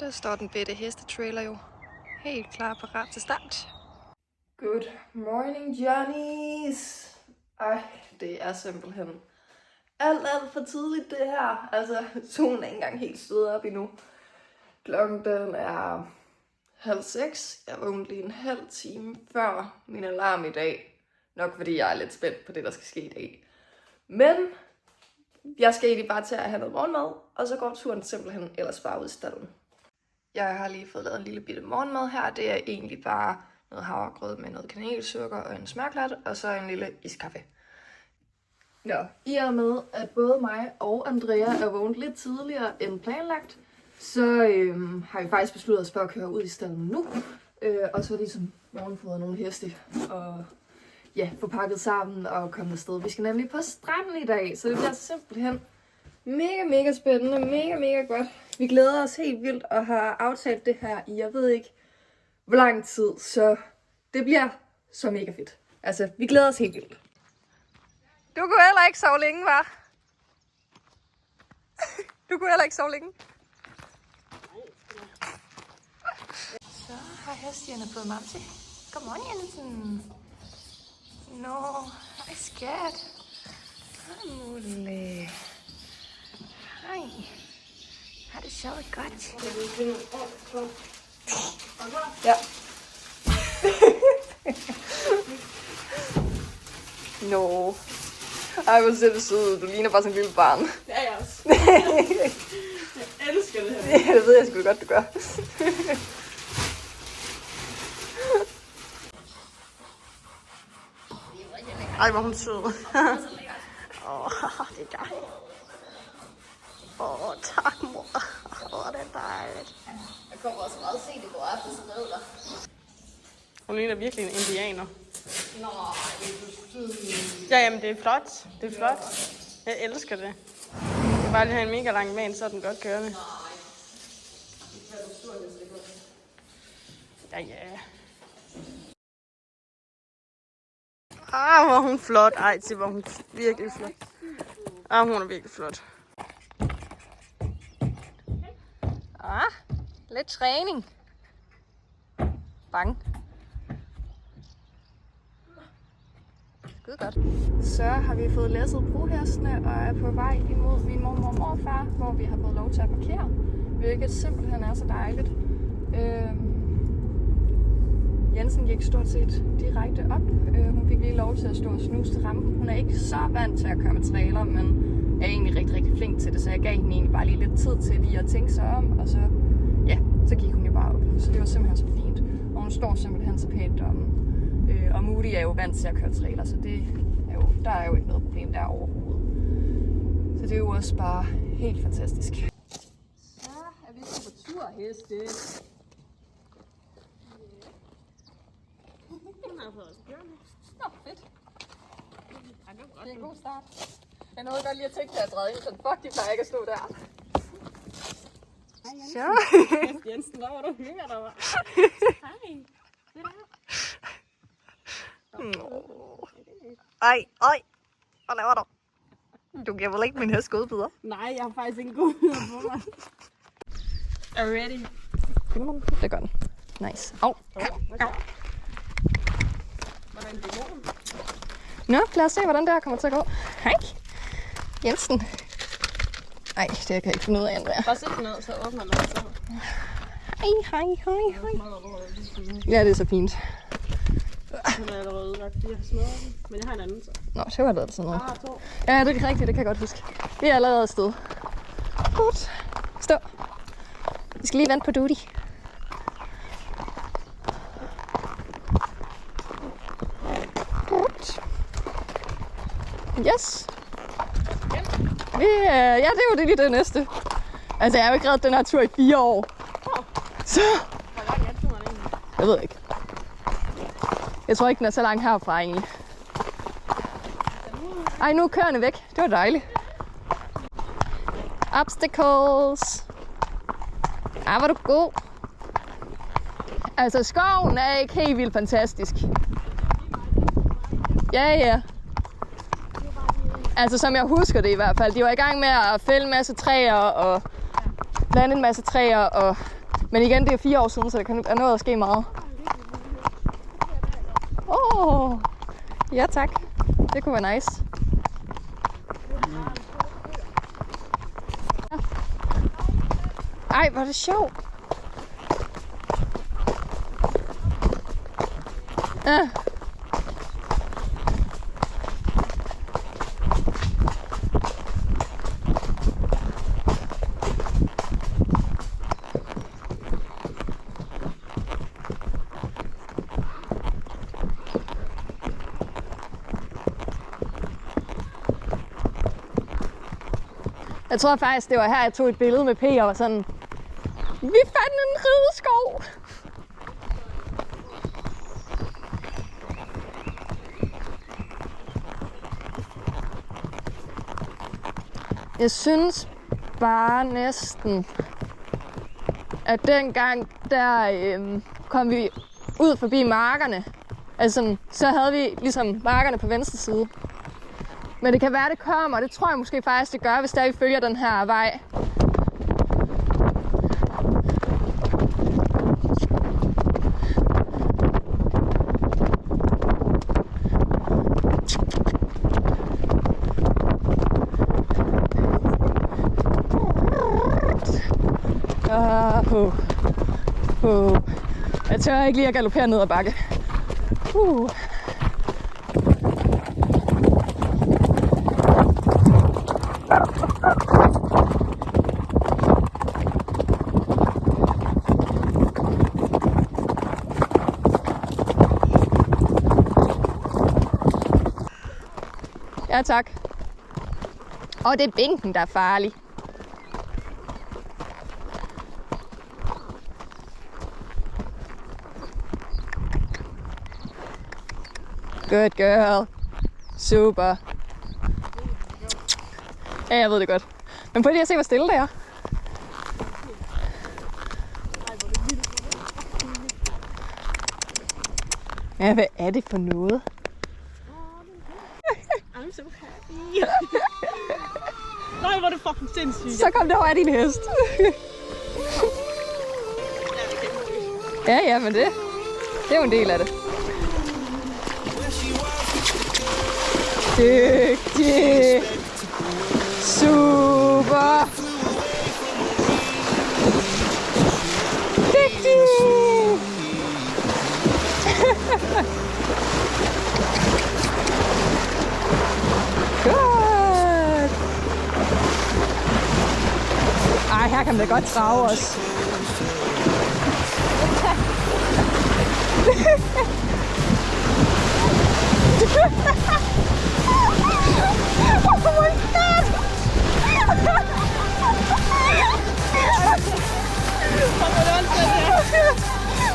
Der står den bitte hestetrailer jo helt klar parat til start. Good morning, Johnnies. Ej, det er simpelthen alt for tidligt det her. Altså, solen er ikke engang helt stået op endnu. Klokken den er 5:30. Jeg vågnede lige en halv time før min alarm i dag. Nok fordi jeg er lidt spændt på det, der skal ske i dag. Men jeg skal egentlig bare til at have noget morgenmad, og så går turen simpelthen ellers bare ud i stallen. Jeg har lige fået lavet en lille bitte morgenmad her. Det er egentlig bare noget havregrød med noget kanelsukker og en smørklat, og så en lille iskaffe. Nå, i og med, at både mig og Andrea er vågnet lidt tidligere end planlagt, så har vi faktisk besluttet os for at køre ud i stallen nu. Og så ligesom morgenfodre nogle heste og ja, få pakket sammen og komme afsted. Vi skal nemlig på stranden i dag, så det bliver simpelthen mega spændende, mega godt. Vi glæder os helt vildt og har aftalt det her i, jeg ved ikke hvor lang tid, så det bliver så mega fedt. Altså, vi glæder os helt vildt. Du kunne heller ikke sove længe, hva'? Du kunne heller ikke sove længe. Så har hestjerne fået mamse. Godmorgen, Jensen. Nå, hej skat. Hej, Mulle. Hej. Har det sovet godt? Ja. Nå. Ej, hvor ser du sød ud. Du ligner bare sådan en lille barn. Det er jeg også. Jeg elsker det her. Ja, det ved jeg sgu godt, du gør. Ej, hvor hun sød. Det er dejligt. Tak, mor. Det er dejligt. Jeg kommer også meget sent i går aftes med dig. Hun ligner virkelig en indianer. Nå, det er så sød. Ja, jamen det er flot. Det er flot. Jeg elsker det. Jeg kan bare lige have en mega lang van, så er den godt kørende. Ja. Hvor er hun flot. Ej, til hvor hun virkelig flot. Hun er virkelig flot. Lidt træning. Bang. Skide godt. Så har vi fået læsset brohestene og er på vej imod min mormor og morfar, hvor vi har fået lov til at parkere, hvilket simpelthen er så dejligt. Jensen gik stort set direkte op. Hun fik lige lov til at stå og snuse til rampen. Hun er ikke så vant til at køre med trailer, men er egentlig rigtig flink til det, så jeg gav hende egentlig bare lige lidt tid til lige at tænke sig om, og så, ja, så gik hun jo bare op. Så det var simpelthen så fint. Og hun står simpelthen så pænt om. Og Moody er jo vant til at køre trailer, så det er jo, der er jo ikke noget problem der overhovedet. Så det er jo også bare helt fantastisk. Så er vi på tur, heste. Nå, fedt. Det er en god start. Jeg nåede godt lige at tænke, at jeg træde ind, så fuck, de plejer ikke at stå der. Hej, Jensen. Så. Jensen, hvor var du hygger dig? Hej. Ej. Hvad laver du? Du giver vel ikke min hest godbidder? Nej, jeg har faktisk ikke en god hud på mig. Er du ready? Det gør den. Nice. Au. Hvordan det går? Nå, lad os se, hvordan det her kommer til at gå. Hej. Jensen. Ej, det kan jeg ikke finde ud af, Andrea. Bare sæt den ned, så åbner den så. Hej. Ja, det er så fint. Den er allerede ødelagt, fordi jeg har smadret den. Men jeg har en anden så. Nå, så var det sådan noget. To. Ja, det er rigtigt, det kan jeg godt huske. Vi er allerede afsted. Godt. Stå. Vi skal lige vente på Duty. Godt. Yes. Ja, det var det lige det næste. Altså, jeg har jo ikke reddet den her tur i 4 år. Så... Hvor lang er turen egentlig? Jeg ved ikke. Jeg tror ikke, den er så langt herfra egentlig. Ej, nu er køerne væk. Det var dejligt. Obstacles. Ej, var du god. Altså, skoven er ikke helt vildt fantastisk. Ja. Altså, som jeg husker det i hvert fald. De var i gang med at fælde en masse træer og blande en masse træer og Men igen, det er 4 år siden, så det kan er nået at ske meget. Ja tak. Det kunne være nice. Ej, hvor er det sjovt. Ja. Jeg tror faktisk, det var her, jeg tog et billede med P og var sådan, vi fandt en rideskov! Jeg synes bare næsten, at dengang, der kom vi ud forbi markerne. Altså, så havde vi ligesom markerne på venstre side. Men det kan være, det kommer, og det tror jeg måske faktisk, det gør, hvis der vi følger den her vej. Jeg tør ikke lige at galopere ned ad bakke. Ja tak. Og det er bænken, der er farlig. Good girl. Super. Ja, jeg ved det godt. Men prøv lige at se, hvor stille det er. Ja, hvad er det for noget? I'm so happy. Nej, hvor er det fucking sindssygt. Så kom der over din hest. Ja, men det er jo en del af det. Dygtig. Super. Dygtig. Godt. Ej, her kan man da godt trage os. Oh my god!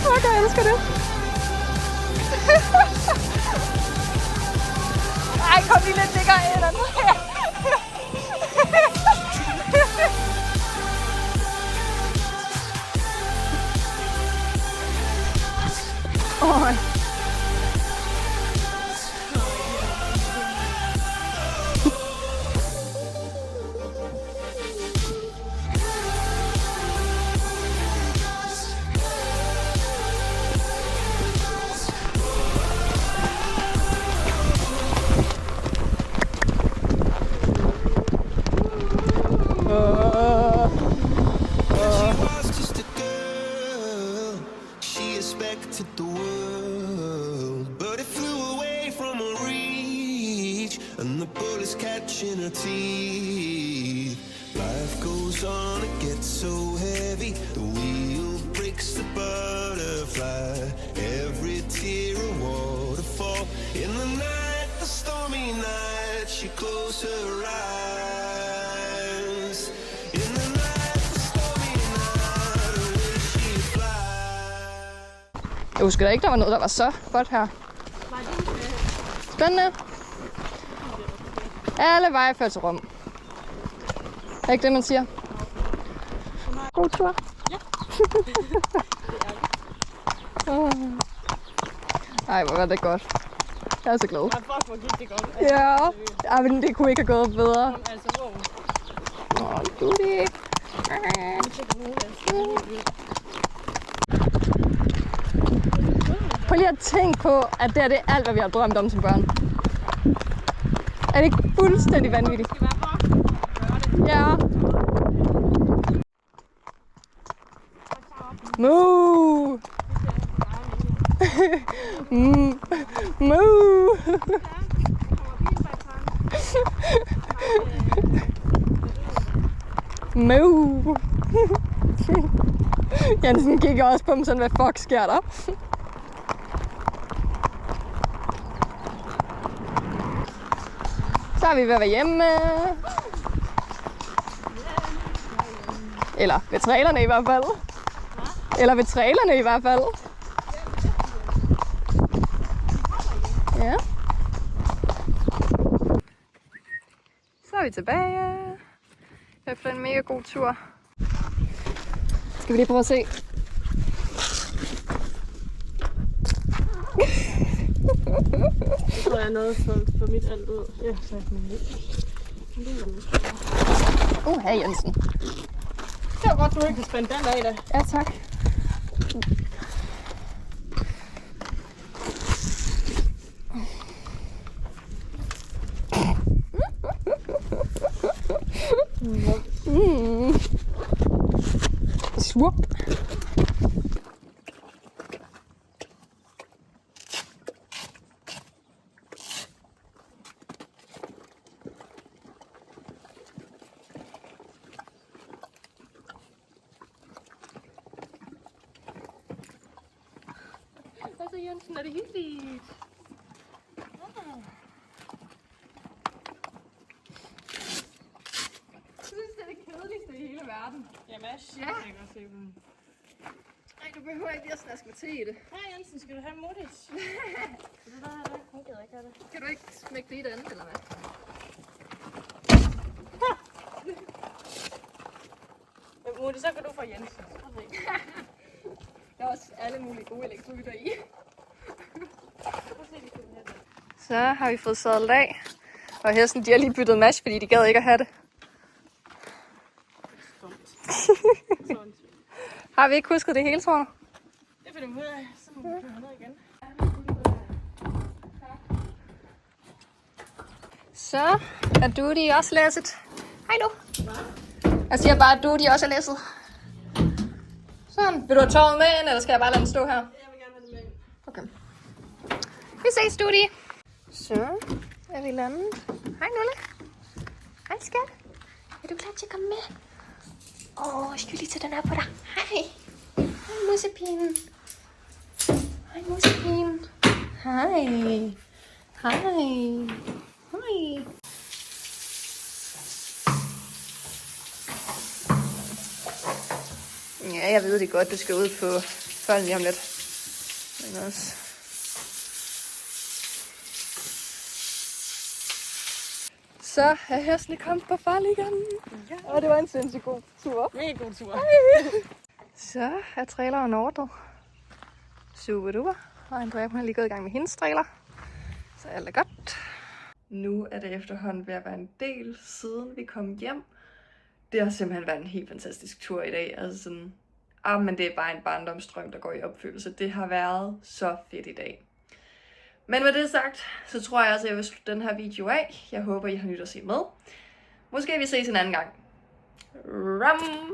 Fuck, jeg elsker det. Ej, kom lige lidt længere ind ad nu her. Jeg husker da ikke, der var noget, der var så godt her. Spændende. Alle veje fører til Rom. Er ikke det, man siger? God tur. Ja. Ej, hvor var det godt. Jeg er så glad. Ja, fuck, hvor gik det godt. Ja, men det kunne ikke have gået bedre. Altså, wow. Du det. Prøv lige at tænke på, at det er alt, hvad vi har drømt om som børn. Er det ikke fuldstændig vanvittigt? Ja. Moo! Moo! Moo! Jensen kigger også på dem sådan, hvad fuck sker der? Så er vi ved at være hjemme. Eller ved trailerne i hvert fald. Eller ved trailerne i hvert fald. Ja. Så er vi tilbage. Efter en mega god tur. Skal vi lige prøve at se? Jeg tror, jeg er noget for mit alt ud. Ja, så er det Hey Jensen. Det var godt, du ikke har spændt den af da. Ja, tak. Swoop. Altså Jensen, er det hyggeligt? Jeg synes, det er det kedeligste i hele verden. Jamen, Ja. jeg kan godt se dem. Nej, du behøver ikke lige at snaske mig til i det. Hej Jensen, skal du have modis? Det der her, hun gider ikke have det. Kan du ikke smække det i det andet, eller hvad? Men Modi, så kan du få Jensen. Der er også alle mulige gode elektrolytter i. Så har vi fået sadlet af. Og hesten, de har lige byttet match, fordi de gad ikke at have det. Har vi ikke husket det hele, tror du? Det finder vi ud af. Så må vi køre ned igen. Så er Dudi også læsset. Hej du. Jeg siger bare, at Dudi også er læsset. Sådan. Vil du have tåret med ind, eller skal jeg bare lade den stå her? Jeg vil gerne have det med. Okay. Vi ses, Dudi. Så er vi landet. Hej, Nulle. Hej, skat. Er du klar til at komme med? Skal vi lige tage den her på dig? Hej. Hej, musepinen. Hej, musepinen. Hej. Hej. Hej. Ja, jeg ved det godt, du skal ud på folden lige om lidt. Men også... Så er hestene kommet på fold igen. Ja. Og det var en sindssygt god tur. Mega god tur. Så er traileren ordnet. Super duper. Og Andrea, hun har lige gået i gang med hendes trailer. Så alt er godt. Nu er det efterhånden ved at være en del siden vi kom hjem. Det har simpelthen været en helt fantastisk tur i dag. Altså sådan, men det er bare en barndomsdrøm, der går i opfyldelse. Det har været så fedt i dag. Men med det sagt, så tror jeg også, at jeg vil slutte den her video af. Jeg håber, I har nyt at se med. Måske vi ses en anden gang. Ram!